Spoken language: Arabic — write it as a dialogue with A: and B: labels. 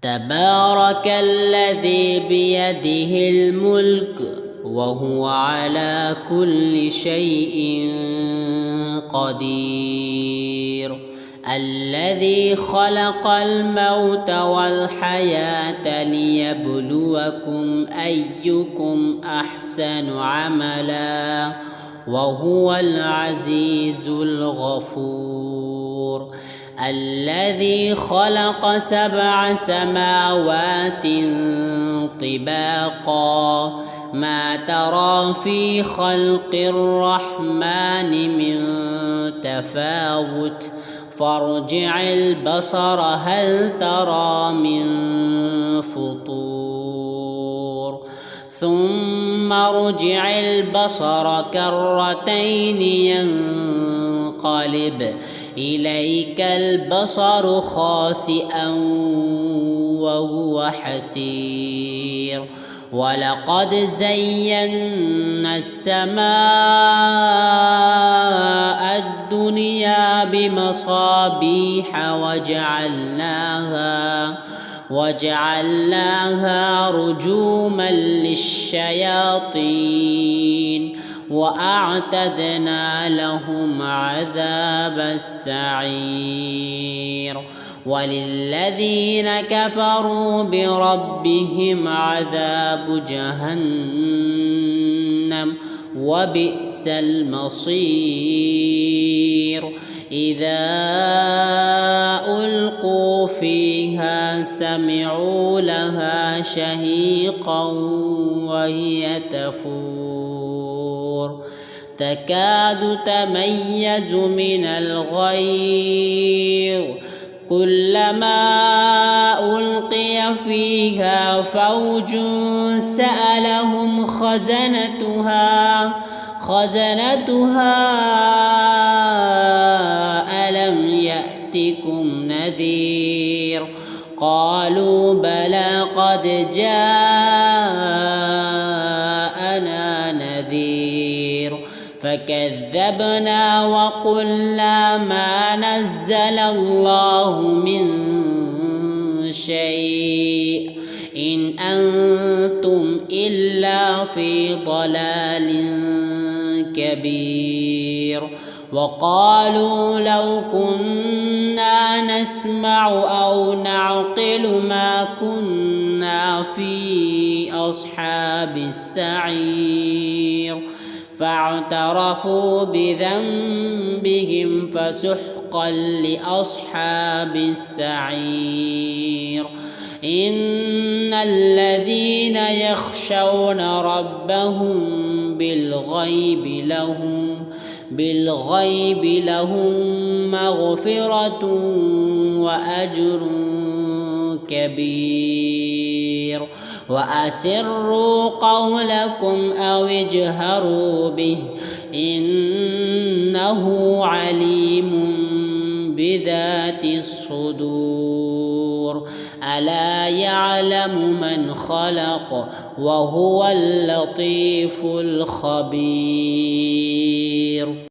A: تبارك الذي بيده الملك وهو على كل شيء قدير. الذي خلق الموت والحياة ليبلوكم أيكم أحسن عملا وهو العزيز الغفور. الذي خلق 7 سماوات طباقا ما ترى في خلق الرحمن من تفاوت فارجع البصر هل ترى من فطور ثم ارجع البصر كرتين ينقلب إليك البصر خاسئا وهو حسير. ولقد زينا السماء الدنيا بمصابيح وجعلناها رجوما للشياطين وأعتدنا لهم عذاب السعير. وللذين كفروا بربهم عذاب جهنم وبئس المصير. إذا ألقوا فيها سمعوا لها شهيقا وهي تفور تكاد تميز من الغيظ كلما ألقي فيها فوج سألهم خزنتها ألم يأتكم نذير قالوا بلى قد جاءنا نذير فكذبنا وقلنا ما نزل الله من شيء إن أنتم إلا في ضلال كبير. وقالوا لو كنا نسمع أو نعقل ما كنا في أصحاب السعير فاعترفوا بذنبهم فسحقا لأصحاب السعير. إن الذين يخشون ربهم بالغيب لهم مغفرة وأجر كبير. وأسروا قولكم أو اجهروا به إنه عليم بذات الصدور. ألا يعلم من خلق وهو اللطيف الخبير.